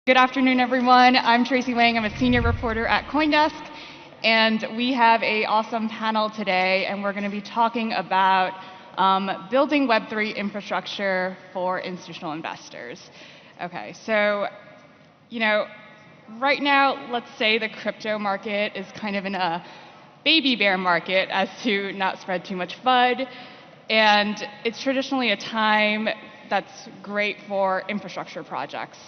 Good afternoon, everyone. I'm Tracy Wang. I'm a senior reporter at Coindesk, and we have an awesome panel today, and we're going to be talking about building Web3 infrastructure for institutional investors. Okay, so, right now, let's say the crypto market is kind of in a baby bear market, as to not spread too much FUD, and it's traditionally a time that's great for infrastructure projects.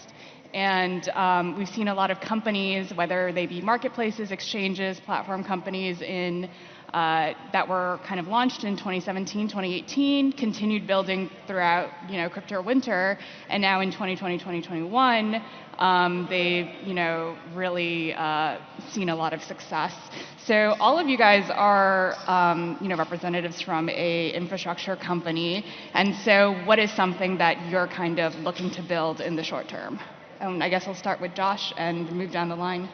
And we've seen a lot of companies, whether they be marketplaces, exchanges, platform companies that were kind of launched in 2017, 2018, continued building throughout crypto winter, and now in 2020, 2021, they've really seen a lot of success. So all of you guys are representatives from a infrastructure company, and so what is something that you're kind of looking to build in the short term? I guess I'll start with Josh and move down the line.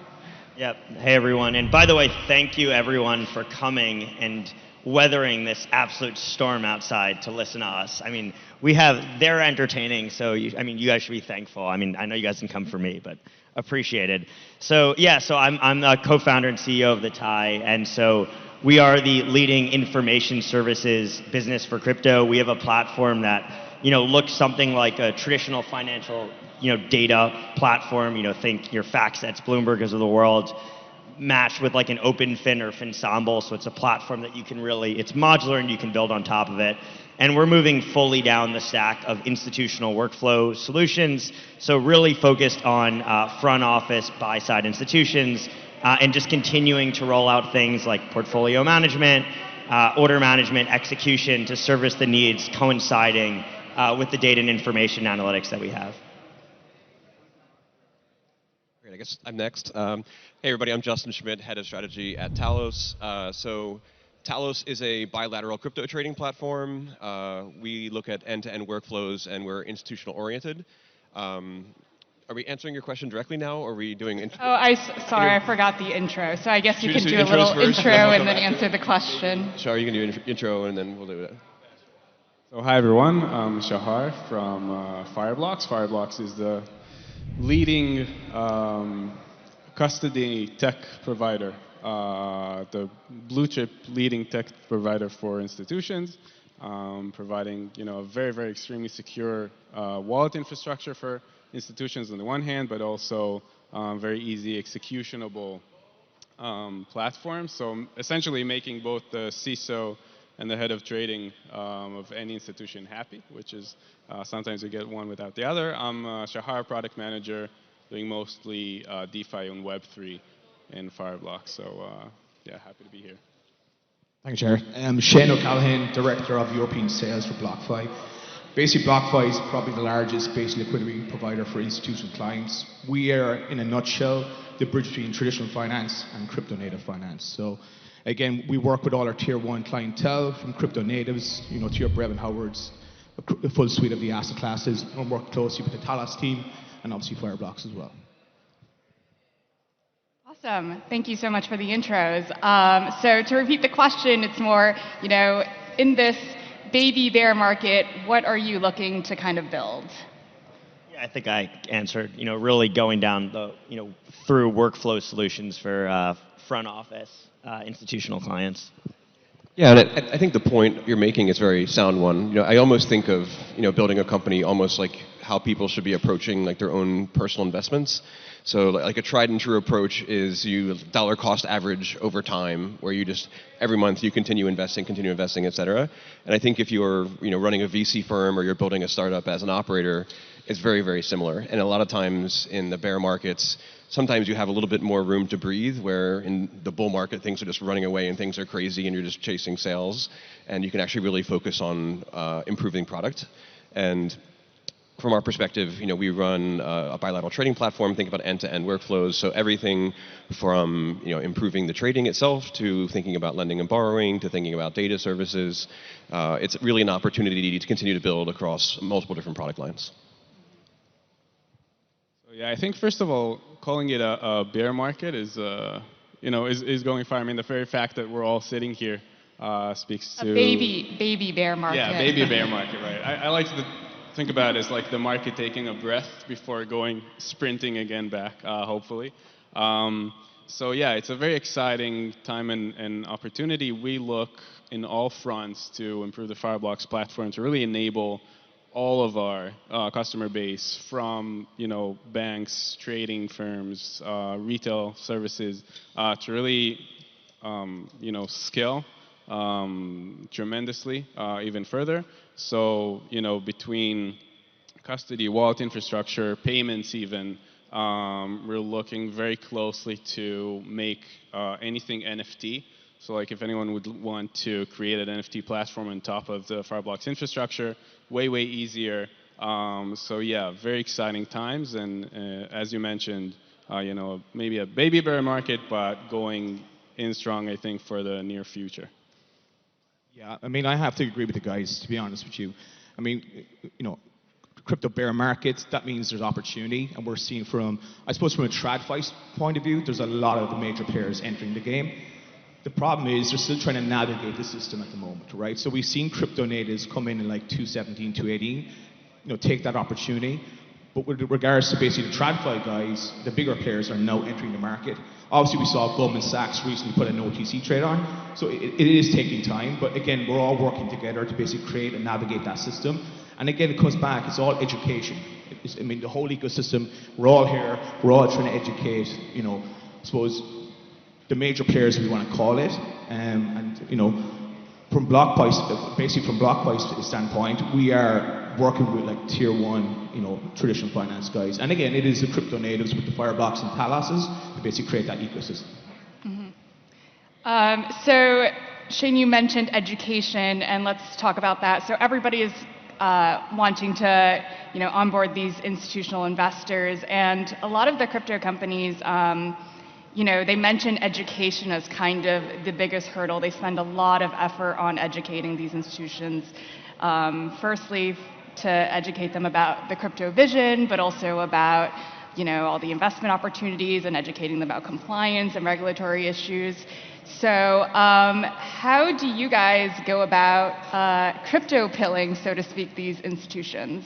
Yep. Hey, everyone. And by the way, thank you, everyone, for coming and weathering this absolute storm outside to listen to us. I mean, they're entertaining, so you guys should be thankful. I mean, I know you guys didn't come for me, but appreciated. So yeah, so I'm the co-founder and CEO of the TIE, and so we are the leading information services business for crypto. We have a platform that looks something like a traditional financial data platform, think your FactSets, Bloomberg's of the world, matched with like an OpenFin or Finsomble, so it's a platform that it's modular and you can build on top of it. And we're moving fully down the stack of institutional workflow solutions, so really focused on front office, buy-side institutions, and just continuing to roll out things like portfolio management, order management, execution to service the needs coinciding with the data and information analytics that we have. I guess I'm next. Hey, everybody, I'm Justin Schmidt, head of strategy at Talos. So Talos is a bilateral crypto trading platform. We look at end-to-end workflows, and we're institutional oriented. Are we answering your question directly now, or are we doing intro? Oh, sorry, I forgot the intro. So I guess you can do a little intro and then answer the question. Sure, you can do intro, and then we'll do it. So hi, everyone. I'm Shahar from Fireblocks. Fireblocks is the leading custody tech provider, the blue chip leading tech provider for institutions, providing a very, very extremely secure wallet infrastructure for institutions on the one hand, but also very easy executionable platform. So essentially making both the CISO and the head of trading of any institution happy, which is sometimes we get one without the other. I'm Shahar, product manager, doing mostly DeFi on Web3 in Fireblocks. So yeah, happy to be here. Thanks, Shahar. I'm Shane O'Callaghan, director of European sales for BlockFi. Basically, BlockFi is probably the largest base liquidity provider for institutional clients. We are, in a nutshell, the bridge between traditional finance and crypto native finance. So again, we work with all our tier one clientele, from crypto natives, to your Brevin Howards, a full suite of the asset classes, and work closely with the Talos team and obviously Fireblocks as well. Awesome. Thank you so much for the intros. So to repeat the question, it's more, in this baby bear market, what are you looking to kind of build? Yeah, I think I answered, really going down the, through workflow solutions for front office institutional clients. Yeah, and I think the point you're making is a very sound one. I almost think of building a company almost like how people should be approaching like their own personal investments. So like a tried and true approach is you dollar cost average over time, where you just every month you continue investing, et cetera. And I think if you're running a VC firm or you're building a startup as an operator, it's very, very similar. And a lot of times in the bear markets, sometimes you have a little bit more room to breathe, where in the bull market things are just running away and things are crazy and you're just chasing sales, and you can actually really focus on improving product. And from our perspective, we run a bilateral trading platform, think about end-to-end workflows, so everything from improving the trading itself to thinking about lending and borrowing to thinking about data services. It's really an opportunity to continue to build across multiple different product lines. Yeah, I think first of all, calling it a bear market is going fine. I mean, the very fact that we're all sitting here speaks to a baby bear market. Yeah, baby bear market, right? I like to think about it as like the market taking a breath before going sprinting again back, hopefully. So yeah, it's a very exciting time and opportunity. We look in all fronts to improve the Fireblocks platform to really enable all of our customer base, from banks, trading firms, retail services, to really scale tremendously even further. So between custody, wallet infrastructure, payments even, we're looking very closely to make anything NFT. So like if anyone would want to create an NFT platform on top of the Fireblocks infrastructure, way easier. So yeah, very exciting times, and as you mentioned, maybe a baby bear market, but going in strong, I think, for the near future. Yeah, I mean, I have to agree with the guys, to be honest with you. I mean, crypto bear markets, that means there's opportunity, and we're seeing I suppose from a TradFi point of view, there's a lot of the major players entering the game. The problem is they're still trying to navigate the system at the moment, right? So we've seen crypto natives come in like 2017, 2018, take that opportunity. But with regards to basically the TradFi guys, the bigger players are now entering the market. Obviously, we saw Goldman Sachs recently put an OTC trade on, so it is taking time. But again, we're all working together to basically create and navigate that system. And again, it comes back, it's all education. I mean, the whole ecosystem, we're all here, we're all trying to educate, I suppose, the major players, we want to call it. And from BlockFi, basically from BlockFi's standpoint, we are working with like tier one, traditional finance guys. And again, it is the crypto natives with the Fireblocks and Taloses to basically create that ecosystem. So Shane, you mentioned education, and let's talk about that. So everybody is wanting to, onboard these institutional investors, and a lot of the crypto companies, they mention education as kind of the biggest hurdle. They spend a lot of effort on educating these institutions. Firstly, to educate them about the crypto vision, but also about, all the investment opportunities, and educating them about compliance and regulatory issues. So how do you guys go about crypto pilling, so to speak, these institutions?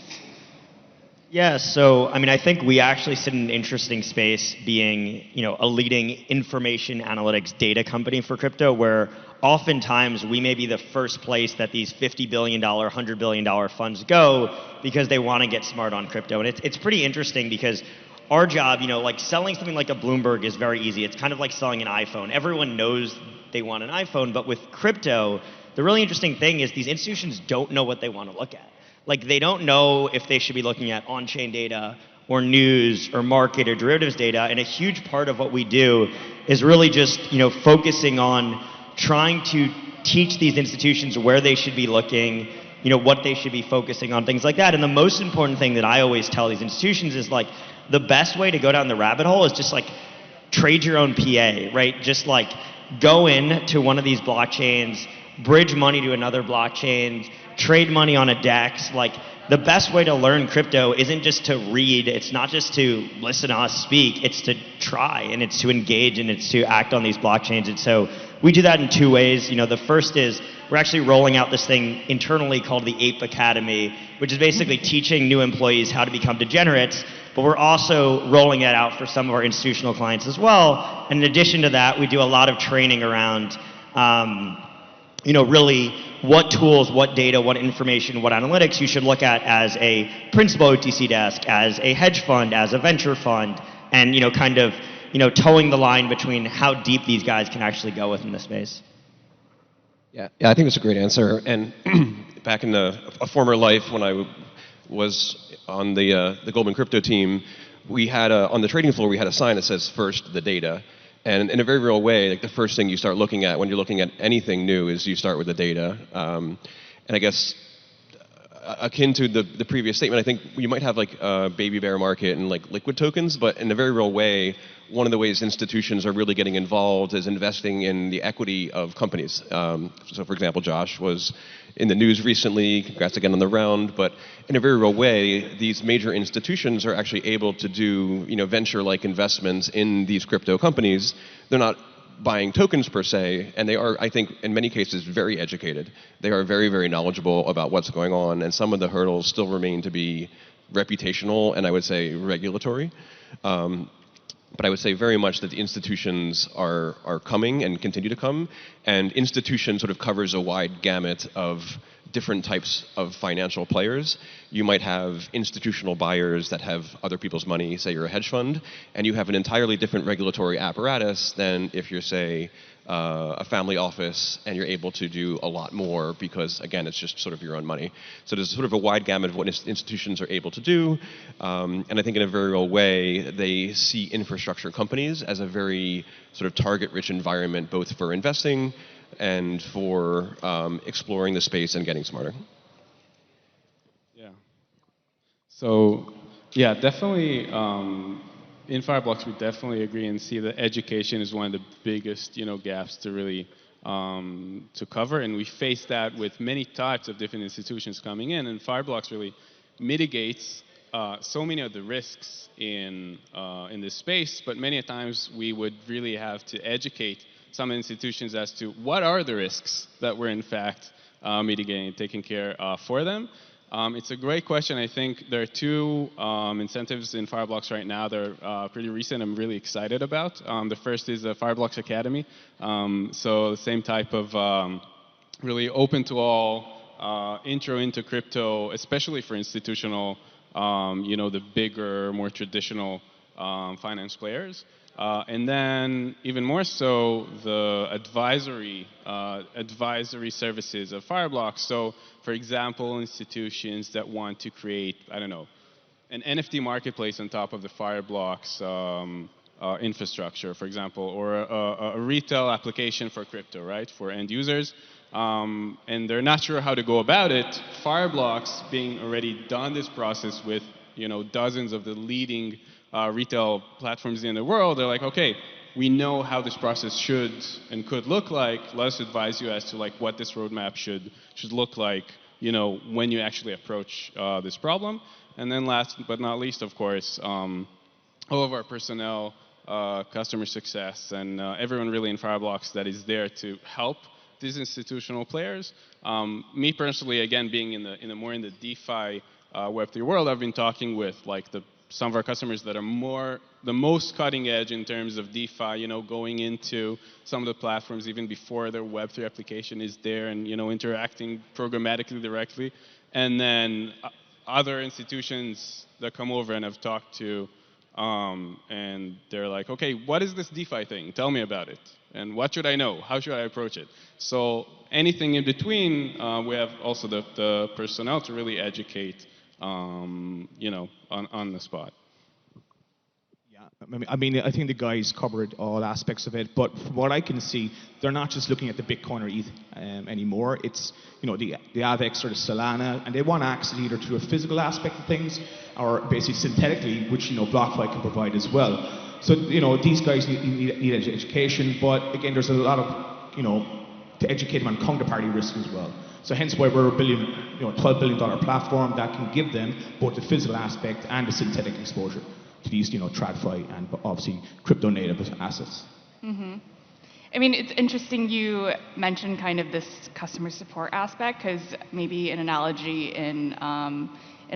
Yeah, so I think we actually sit in an interesting space, being a leading information analytics data company for crypto, where oftentimes we may be the first place that these $50 billion, $100 billion funds go, because they want to get smart on crypto. And it's pretty interesting, because our job, like selling something like a Bloomberg is very easy. It's kind of like selling an iPhone. Everyone knows they want an iPhone, but with crypto, the really interesting thing is these institutions don't know what they want to look at. Like, they don't know if they should be looking at on-chain data or news or market or derivatives data. And a huge part of what we do is really just, focusing on trying to teach these institutions where they should be looking, what they should be focusing on, things like that. And the most important thing that I always tell these institutions is, like, the best way to go down the rabbit hole is just like trade your own PA, right? Just like go in to one of these blockchains, bridge money to another blockchain, trade money on a DEX. Like, the best way to learn crypto isn't just to read, it's not just to listen to us speak, it's to try, and it's to engage, and it's to act on these blockchains. And so we do that in two ways. The first is we're actually rolling out this thing internally called the Ape Academy, which is basically teaching new employees how to become degenerates. But we're also rolling it out for some of our institutional clients as well. And in addition to that, we do a lot of training around really what tools, what data, what information, what analytics you should look at as a principal OTC desk, as a hedge fund, as a venture fund, and kind of towing the line between how deep these guys can actually go within the space. Yeah, I think that's a great answer. And back in a former life, when I was on the Goldman crypto team, we had on the trading floor we had a sign that says "First the data." And in a very real way, like, the first thing you start looking at when you're looking at anything new is you start with the data. And I guess akin to the previous statement, I think you might have like a baby bear market and like liquid tokens, but in a very real way, one of the ways institutions are really getting involved is investing in the equity of companies. So for example, Josh was in the news recently, congrats again on the round, but in a very real way, these major institutions are actually able to do venture-like investments in these crypto companies. They're not buying tokens per se, and they are, I think, in many cases, very educated. They are very, very knowledgeable about what's going on, and some of the hurdles still remain to be reputational and I would say regulatory. But I would say very much that the institutions are coming and continue to come, and institution sort of covers a wide gamut of different types of financial players. You might have institutional buyers that have other people's money, say you're a hedge fund, and you have an entirely different regulatory apparatus than if you're, say, a family office and you're able to do a lot more because, again, it's just sort of your own money. So there's sort of a wide gamut of what institutions are able to do, and I think in a very real way, they see infrastructure companies as a very sort of target-rich environment, both for investing and for exploring the space and getting smarter. Yeah. So, yeah, definitely. In Fireblocks, we definitely agree and see that education is one of the biggest, gaps to really to cover, and we face that with many types of different institutions coming in. And Fireblocks really mitigates so many of the risks in this space. But many times we would really have to educate some institutions as to what are the risks that we're in fact mitigating and taking care for them. It's a great question. I think there are two incentives in Fireblocks right now that are pretty recent I'm really excited about. The first is the Fireblocks Academy. So the same type of really open to all intro into crypto, especially for institutional, the bigger, more traditional finance players. And then even more so, the advisory services of Fireblocks. So, for example, institutions that want to create, I don't know, an NFT marketplace on top of the Fireblocks infrastructure, for example, or a retail application for crypto, right, for end users. And they're not sure how to go about it. Fireblocks, being already done this process with dozens of the leading retail platforms in the world, they're like, okay, we know how this process should and could look like. Let us advise you as to what this roadmap should look like, when you actually approach this problem. And then last but not least, of course, all of our personnel, customer success, and everyone really in Fireblocks that is there to help these institutional players. Me personally, again, being in the DeFi Web3 world, I've been talking with some of our customers that are the most cutting edge in terms of DeFi, going into some of the platforms even before their Web3 application is there and, interacting programmatically directly. And then other institutions that come over and I've talked to, and they're like, okay, what is this DeFi thing? Tell me about it. And what should I know? How should I approach it? So anything in between, we have also the personnel to really educate on the spot. Yeah, I think the guys covered all aspects of it, but from what I can see, they're not just looking at the Bitcoin or ETH anymore. It's the AVEX or the Solana, and they want access either to a physical aspect of things or basically synthetically, which BlockFi can provide as well. So these guys need education, but again, there's a lot of to educate them on counterparty risk as well. So hence why we're a $12 billion platform that can give them both the physical aspect and the synthetic exposure to these, TradFi and obviously crypto native assets. Mm-hmm. I mean, it's interesting you mentioned kind of this customer support aspect, because maybe an analogy in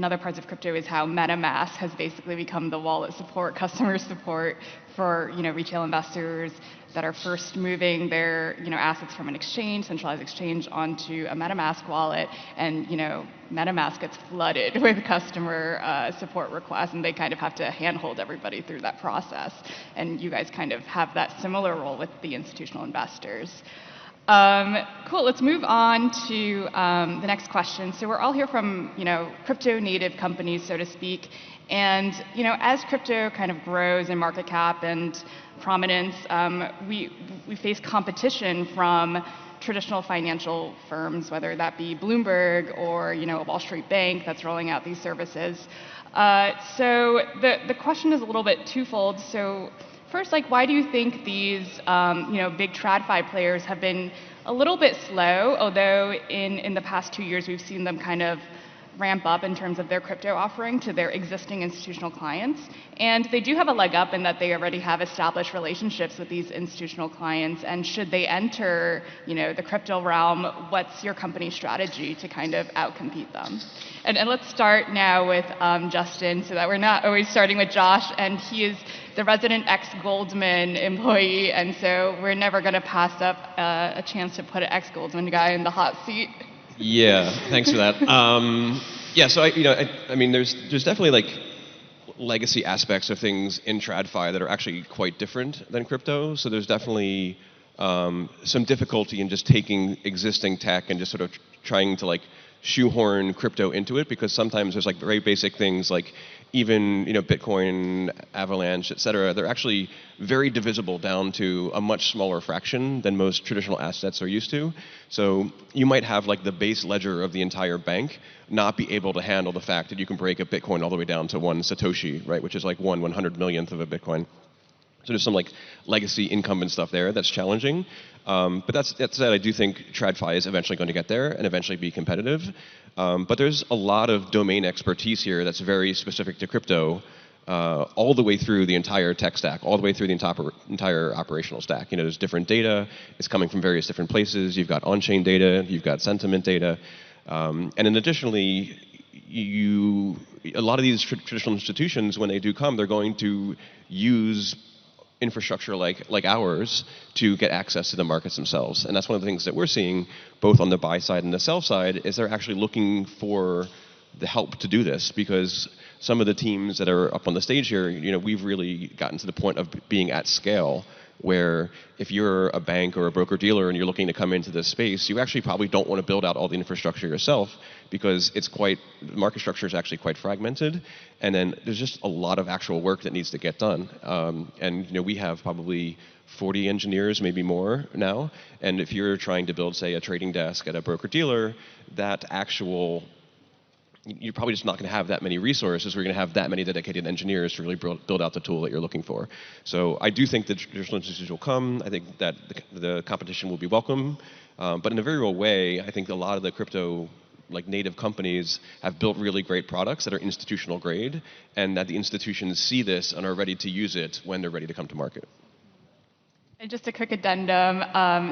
other parts of crypto is how MetaMask has basically become the wallet support, customer support for retail investors that are first moving their assets from an exchange, centralized exchange, onto a MetaMask wallet, and MetaMask gets flooded with customer support requests, and they kind of have to handhold everybody through that process. And you guys kind of have that similar role with the institutional investors. Cool, let's move on to the next question. So we're all here from, crypto native companies, so to speak. And, as crypto kind of grows in market cap and prominence, we face competition from traditional financial firms, whether that be Bloomberg or, a Wall Street bank that's rolling out these services. So the question is a little bit twofold. So first, why do you think these, big TradFi players have been a little bit slow, although in the past 2 years we've seen them kind of ramp up in terms of their crypto offering to their existing institutional clients. And they do have a leg up in that they already have established relationships with these institutional clients. And should they enter, the crypto realm, what's your company's strategy to kind of outcompete them? And let's start now with Justin, so that we're not always starting with Josh. And he is the resident ex-Goldman employee, and so we're never going to pass up a chance to put an ex-Goldman guy in the hot seat. Yeah, thanks for that. Yeah, so I mean, there's definitely like legacy aspects of things in TradFi that are actually quite different than crypto. So there's definitely some difficulty in just taking existing tech and just sort of trying to like shoehorn crypto into it, because sometimes there's like very basic things like even Bitcoin, Avalanche, et cetera, they're actually very divisible down to a much smaller fraction than most traditional assets are used to. So you might have like the base ledger of the entire bank not be able to handle the fact that you can break a Bitcoin all the way down to one Satoshi, right, which is like 1/100 millionth of a Bitcoin. So there's some like legacy incumbent stuff there that's challenging. But that said, I do think TradFi is eventually going to get there and eventually be competitive. But there's a lot of domain expertise here that's very specific to crypto, all the way through the entire tech stack, all the way through the entire operational stack. There's different data. It's coming from various different places. You've got on-chain data. You've got sentiment data. And then additionally, a lot of these traditional institutions, when they do come, they're going to use infrastructure like ours to get access to the markets themselves. And that's one of the things that we're seeing both on the buy side and the sell side, is they're actually looking for the help to do this, because some of the teams that are up on the stage here, we've really gotten to the point of being at scale, where if you're a bank or a broker dealer and you're looking to come into this space, you actually probably don't want to build out all the infrastructure yourself, because the market structure is actually quite fragmented, and then there's just a lot of actual work that needs to get done. And we have probably 40 engineers, maybe more now, and if you're trying to build, say, a trading desk at a broker dealer, you're probably just not going to have that many resources. We're going to have that many dedicated engineers to really build out the tool that you're looking for. So I do think the traditional institutions will come. I think that the competition will be welcome. But in a very real way, I think a lot of the crypto native companies have built really great products that are institutional grade, and that the institutions see this and are ready to use it when they're ready to come to market. And just a quick addendum,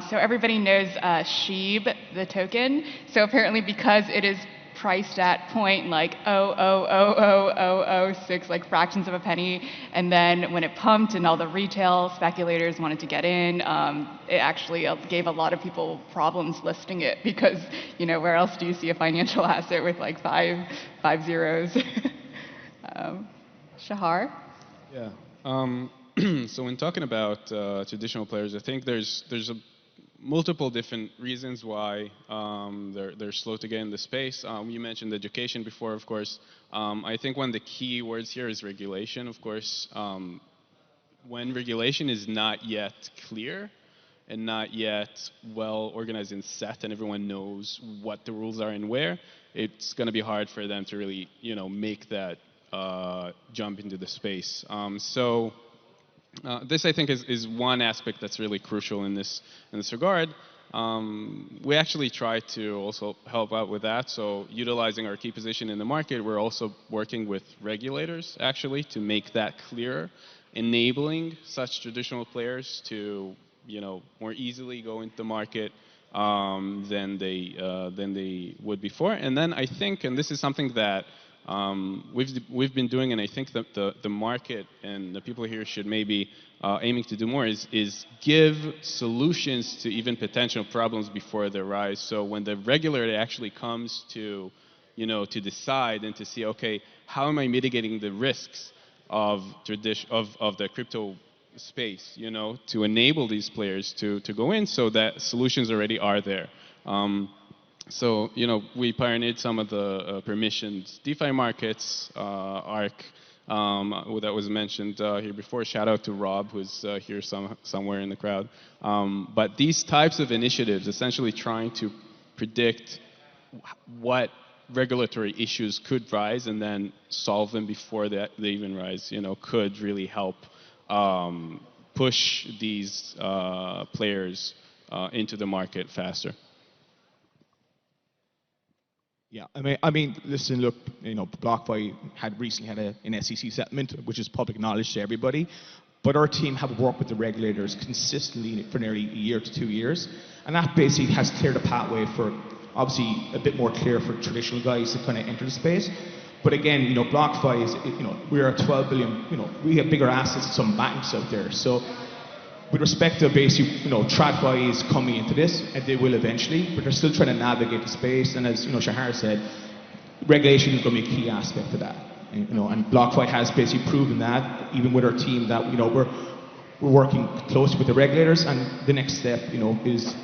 so everybody knows SHIB, the token. So apparently because it is priced at 0.0000006, like fractions of a penny, and then when it pumped and all the retail speculators wanted to get in, it actually gave a lot of people problems listing it, because where else do you see a financial asset with like five zeros? Shahar? Yeah. So when talking about traditional players, I think there's multiple different reasons why they're slow to get in the space. You mentioned education before, of course. I think one of the key words here is regulation, of course. When regulation is not yet clear and not yet well organized and set, and everyone knows what the rules are and where, it's going to be hard for them to really, make that jump into the space. This, I think, is one aspect that's really crucial in this regard. We actually try to also help out with that. So utilizing our key position in the market, we're also working with regulators, actually, to make that clearer, enabling such traditional players to, more easily go into the market than they would before. And then I think, and this is something that we've been doing, and I think that the market and the people here should maybe aiming to do more, is give solutions to even potential problems before they arise. So when the regulator actually comes to decide and to see, okay, how am I mitigating the risks of the crypto space, to enable these players to go in, so that solutions already are there. So, we pioneered some of the permissioned DeFi markets, ARC, that was mentioned here before. Shout out to Rob, who's here somewhere in the crowd. But these types of initiatives, essentially trying to predict what regulatory issues could rise and then solve them before they even rise, could really help push these players into the market faster. Yeah, I mean, listen, look, BlockFi had recently had an SEC settlement, which is public knowledge to everybody. But our team have worked with the regulators consistently for nearly a year to 2 years, and that basically has cleared a pathway for, obviously, a bit more clear for traditional guys to kind of enter the space. But again, BlockFi is, we're at 12 billion. We have bigger assets than some banks out there. So, with respect to basically, TradFi is coming into this, and they will eventually, but they're still trying to navigate the space. And as Shahar said, regulation is going to be a key aspect of that. And BlockFi has basically proven that, even with our team, that we're working closely with the regulators. And the next step, is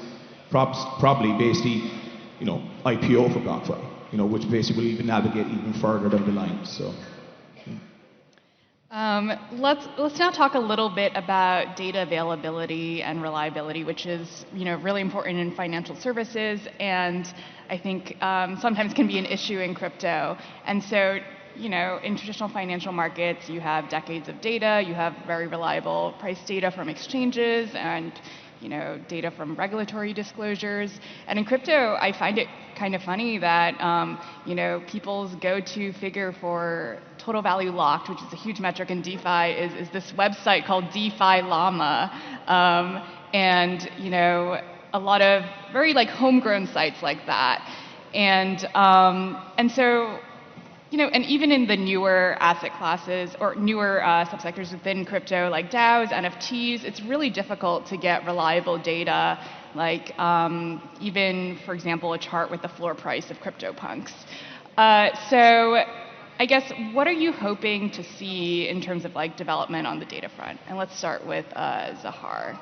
probably basically, IPO for BlockFi, which basically will even navigate even further down the line. So. Let's now talk a little bit about data availability and reliability, which is really important in financial services, and I think sometimes can be an issue in crypto. And so, in traditional financial markets, you have decades of data, you have very reliable price data from exchanges, and data from regulatory disclosures. And in crypto, I find it kind of funny that people's go-to figure for total value locked, which is a huge metric in DeFi, is this website called DeFi Llama, and a lot of very homegrown sites like that, and so. And even in the newer asset classes or newer subsectors within crypto, like DAOs, NFTs, it's really difficult to get reliable data, like even, for example, a chart with the floor price of CryptoPunks. So I guess, what are you hoping to see in terms of development on the data front? And let's start with Zohar.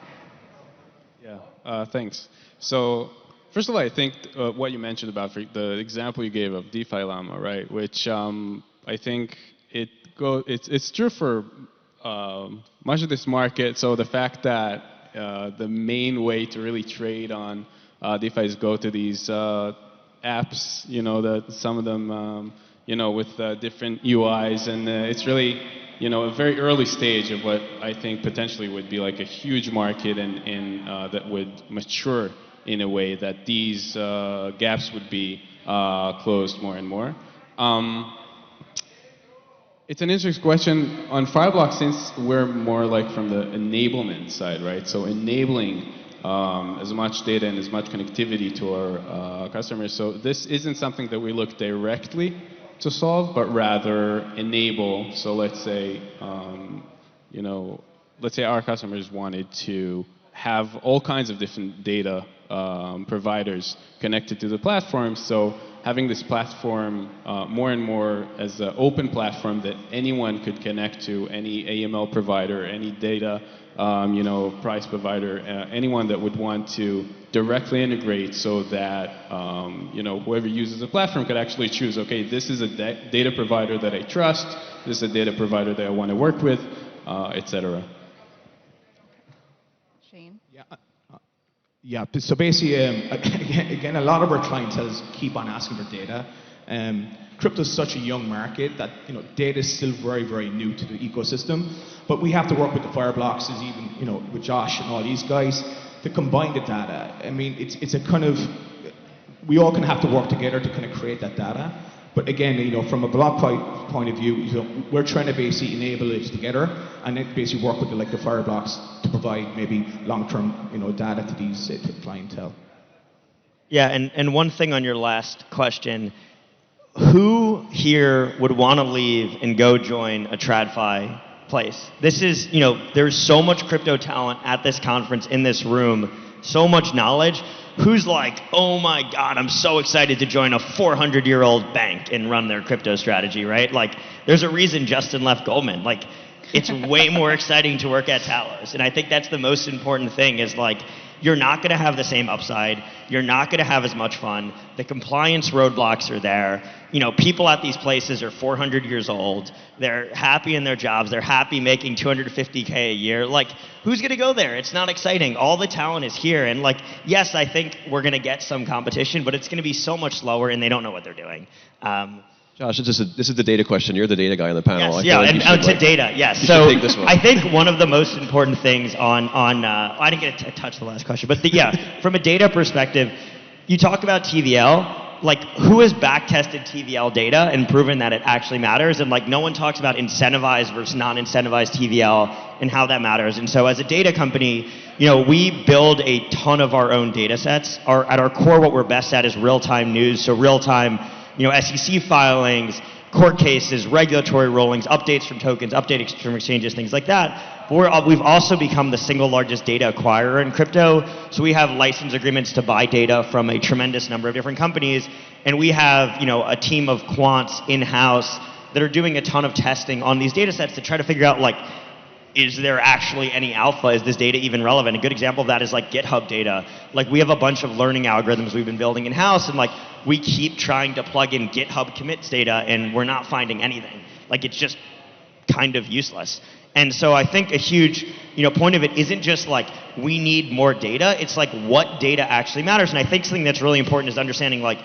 Yeah, thanks. So, first of all, I think what you mentioned about the example you gave of DeFi Llama, right? Which I think it's true for much of this market. So the fact that the main way to really trade on DeFi is go to these apps, that some of them, with different UIs, and it's really, a very early stage of what I think potentially would be a huge market and that would mature in a way that these gaps would be closed more and more. It's an interesting question. On Fireblocks, since we're more from the enablement side, right? So enabling as much data and as much connectivity to our customers. So this isn't something that we look directly to solve, but rather enable. So let's say, let's say our customers wanted to have all kinds of different data providers connected to the platform. So having this platform more and more as an open platform that anyone could connect to, any AML provider, any data price provider, anyone that would want to directly integrate, so that whoever uses the platform could actually choose, okay, this is a data provider that I trust, this is a data provider that I want to work with, etc. Yeah, so basically, again, a lot of our clientele keep on asking for data. Crypto is such a young market that data is still very, very new to the ecosystem. But we have to work with the Fireblocks, even with Josh and all these guys, to combine the data. I mean, it's a kind of, we all can have to work together to kind of create that data. But again, from a BlockFi point of view, we're trying to basically enable it together, and then basically work with the Fireblocks to provide maybe long-term data to these clientele. Yeah, and one thing on your last question, who here would want to leave and go join a TradFi place? This is, there's so much crypto talent at this conference, in this room, so much knowledge. Who's like, oh my God, I'm so excited to join a 400-year-old bank and run their crypto strategy, right? There's a reason Justin left Goldman. It's way more exciting to work at Talos. And I think that's the most important thing is you're not going to have the same upside. You're not going to have as much fun. The compliance roadblocks are there. People at these places are 400 years old. They're happy in their jobs. They're happy making $250K a year. Who's going to go there? It's not exciting. All the talent is here. And yes, I think we're going to get some competition, but it's going to be so much slower, and they don't know what they're doing. Josh, this is the data question. You're the data guy on the panel. Yes, and to data, yes. So I think one of the most important things I didn't get to touch the last question, but from a data perspective, you talk about TVL. like who has backtested TVL data and proven that it actually matters? And like no one talks about incentivized versus non-incentivized TVL and how that matters. And so as a data company, we build a ton of our own data sets. At our core, what we're best at is real-time news. So real-time, SEC filings, court cases, regulatory rulings, updates from tokens, updates from exchanges, things like that. But we've also become the single largest data acquirer in crypto. So we have license agreements to buy data from a tremendous number of different companies. And we have a team of quants in-house that are doing a ton of testing on these data sets to try to figure out, like, is there actually any alpha? Is this data even relevant? A good example of that is like GitHub data. Like we have a bunch of learning algorithms we've been building in-house, and like we keep trying to plug in GitHub commits data and we're not finding anything. Like it's just kind of useless. And so I think a huge point of it isn't just like we need more data, it's like what data actually matters. And I think something that's really important is understanding like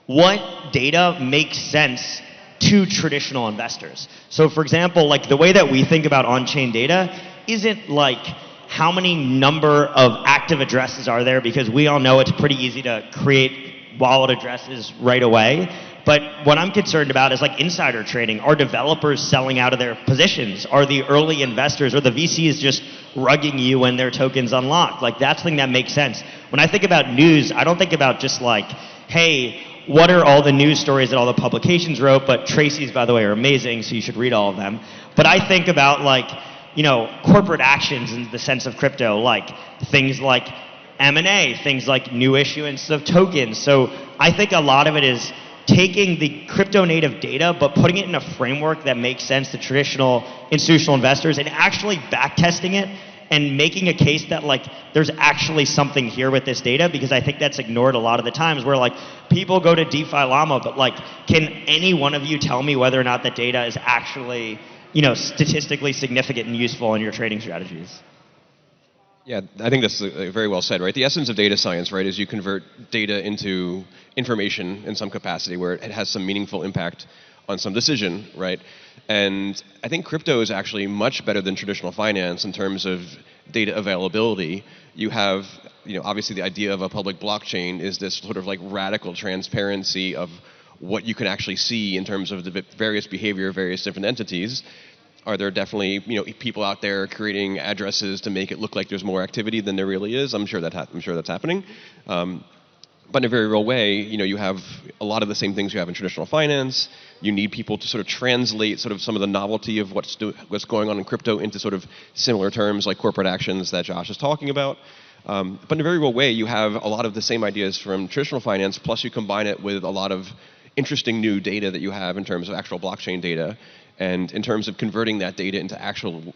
what data makes sense to traditional investors. So for example, like the way that we think about on-chain data isn't like how many number of active addresses are there, because we all know it's pretty easy to create wallet addresses right away. But what I'm concerned about is like insider trading. Are developers selling out of their positions? Are the early investors or the VCs just rugging you when their tokens unlock? Like that's the thing that makes sense. When I think about news, I don't think about just like, hey, what are all the news stories that all the publications wrote? But Tracy's, by the way, are amazing, so you should read all of them. But I think about like, corporate actions in the sense of crypto, like things like M&A, things like new issuance of tokens. So I think a lot of it is taking the crypto native data, but putting it in a framework that makes sense to traditional institutional investors and actually backtesting it and making a case that like there's actually something here with this data, because I think that's ignored a lot of the times where like people go to DeFi Llama, but like can any one of you tell me whether or not that data is actually statistically significant and useful in your trading strategies? Yeah, I think that's very well said, right? The essence of data science, right, is you convert data into information in some capacity where it has some meaningful impact on some decision, right? And I think crypto is actually much better than traditional finance in terms of data availability. You have, obviously the idea of a public blockchain is this sort of like radical transparency of what you can actually see in terms of the various behavior of various different entities. Are there definitely people out there creating addresses to make it look like there's more activity than there really is? I'm sure that's happening. But in a very real way, you have a lot of the same things you have in traditional finance. You need people to sort of translate sort of some of the novelty of what's going on in crypto into sort of similar terms like corporate actions that Josh is talking about. But in a very real way, you have a lot of the same ideas from traditional finance, plus you combine it with a lot of interesting new data that you have in terms of actual blockchain data. And in terms of converting that data into actual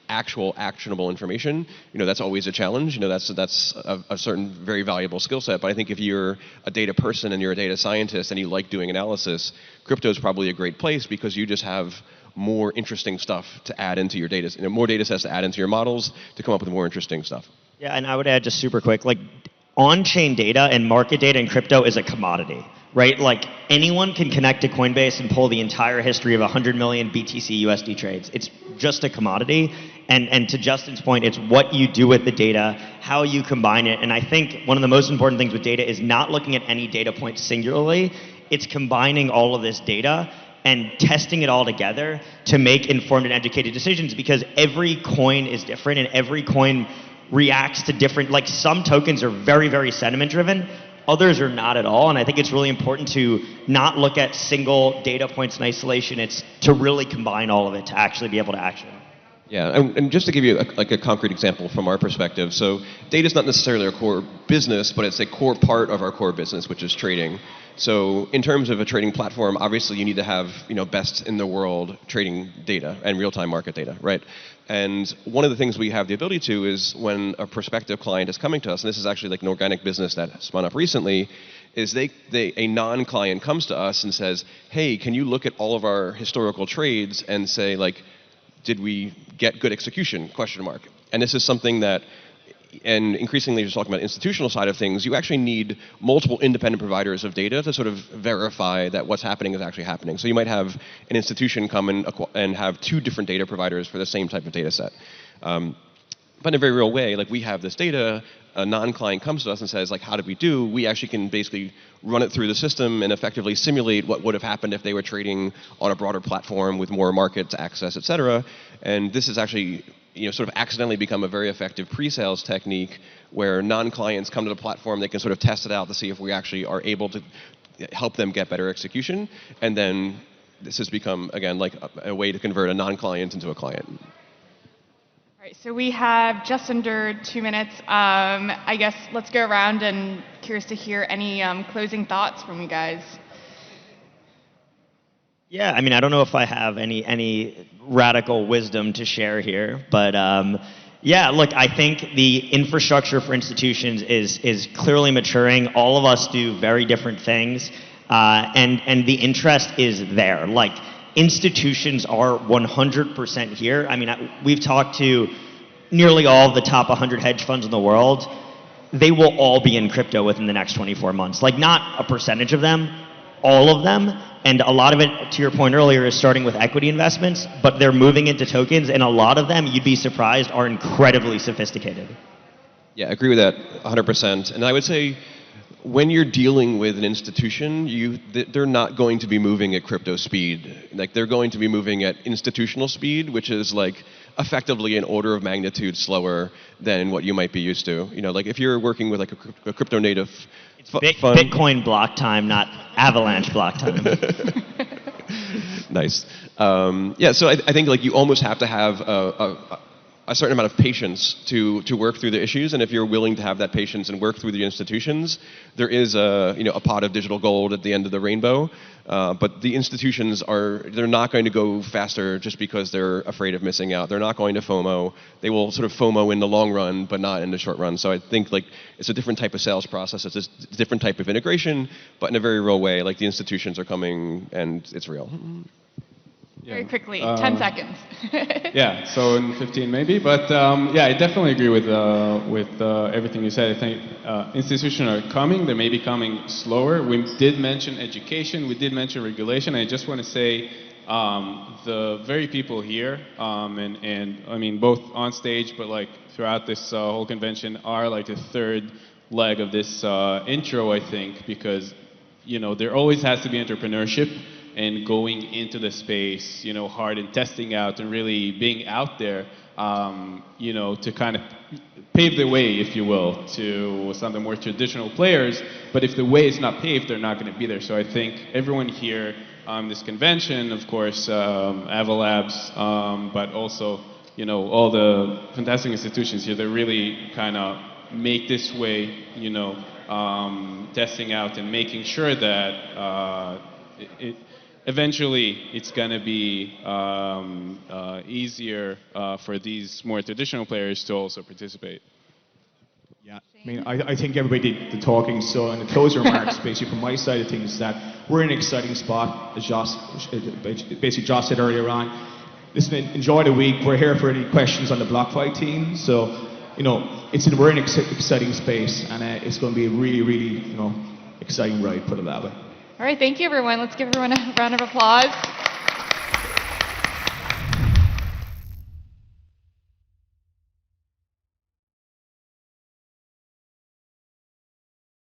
actionable information, that's always a challenge. That's a certain very valuable skill set. But I think if you're a data person and you're a data scientist and you like doing analysis, crypto is probably a great place because you just have more interesting stuff to add into your data, more data sets to add into your models to come up with more interesting stuff. Yeah, and I would add just super quick, like on-chain data and market data in crypto is a commodity, right? Like anyone can connect to Coinbase and pull the entire history of 100 million BTC USD trades. It's just a commodity. And to Justin's point, it's what you do with the data, how you combine it. And I think one of the most important things with data is not looking at any data point singularly. It's combining all of this data and testing it all together to make informed and educated decisions, because every coin is different and every coin reacts to different, like some tokens are very, very sentiment driven, others are not at all. And I think it's really important to not look at single data points in isolation. It's to really combine all of it to actually be able to action. Yeah, and just to give you a concrete example from our perspective, so data is not necessarily our core business, but it's a core part of our core business, which is trading. So in terms of a trading platform, obviously you need to have best in the world trading data and real-time market data, right? And one of the things we have the ability to is when a prospective client is coming to us, and this is actually like an organic business that spun up recently, is a non-client comes to us and says, hey, can you look at all of our historical trades and say like, did we get good execution, ? And this is something that, and increasingly just talking about institutional side of things, you actually need multiple independent providers of data to sort of verify that what's happening is actually happening. So you might have an institution come and have two different data providers for the same type of data set. But in a very real way, like we have this data, a non-client comes to us and says, like, how did we do? We actually can basically run it through the system and effectively simulate what would have happened if they were trading on a broader platform with more markets access, et cetera. And this has actually sort of accidentally become a very effective pre-sales technique where non-clients come to the platform, they can sort of test it out to see if we actually are able to help them get better execution. And then this has become, again, like a way to convert a non-client into a client. All right, so we have just under 2 minutes. I guess let's go around and curious to hear any closing thoughts from you guys. Yeah, I mean, I don't know if I have any radical wisdom to share here, but yeah, look, I think the infrastructure for institutions is clearly maturing. All of us do very different things, and the interest is there. Like, institutions are 100% here. I mean, we've talked to nearly all of the top 100 hedge funds in the world. They will all be in crypto within the next 24 months. Like, not a percentage of them, all of them. And a lot of it, to your point earlier, is starting with equity investments, but they're moving into tokens, and a lot of them, you'd be surprised, are incredibly sophisticated. Yeah, I agree with that 100%. And I would say, when you're dealing with an institution, they're not going to be moving at crypto speed. Like, they're going to be moving at institutional speed, which is like effectively an order of magnitude slower than what you might be used to. Like, if you're working with like a crypto native fund, Bitcoin block time, not Avalanche block time. Nice. Yeah, so I think like you almost have to have a certain amount of patience to work through the issues, and if you're willing to have that patience and work through the institutions, there is a pot of digital gold at the end of the rainbow. But the institutions they're not going to go faster just because they're afraid of missing out. They're not going to FOMO. They will sort of FOMO in the long run, but not in the short run. So I think like it's a different type of sales process. It's a different type of integration, but in a very real way. Like, the institutions are coming, and it's real. Very quickly, 10 seconds. Yeah, so in 15 maybe, but yeah, I definitely agree with everything you said. I think institutions are coming. They may be coming slower. We did mention education. We did mention regulation. I just want to say the very people here, and I mean both on stage, but like throughout this whole convention, are like the third leg of this intro, I think, because there always has to be entrepreneurship and going into the space, hard and testing out and really being out there, to kind of pave the way, if you will, to some of the more traditional players. But if the way is not paved, they're not going to be there. So I think everyone here on this convention, of course, Avalabs, but also, all the fantastic institutions here that really kind of make this way, testing out and making sure that eventually it's going to be easier for these more traditional players to also participate. Yeah, I mean, I think everybody did the talking, so in the closing remarks, basically from my side of things, is that we're in an exciting spot, as Josh said earlier on. Listen, enjoy the week. We're here for any questions on the BlockFi team, so, we're in an exciting space, and it's going to be a really, really, exciting ride, put it that way. All right, thank you, everyone. Let's give everyone a round of applause.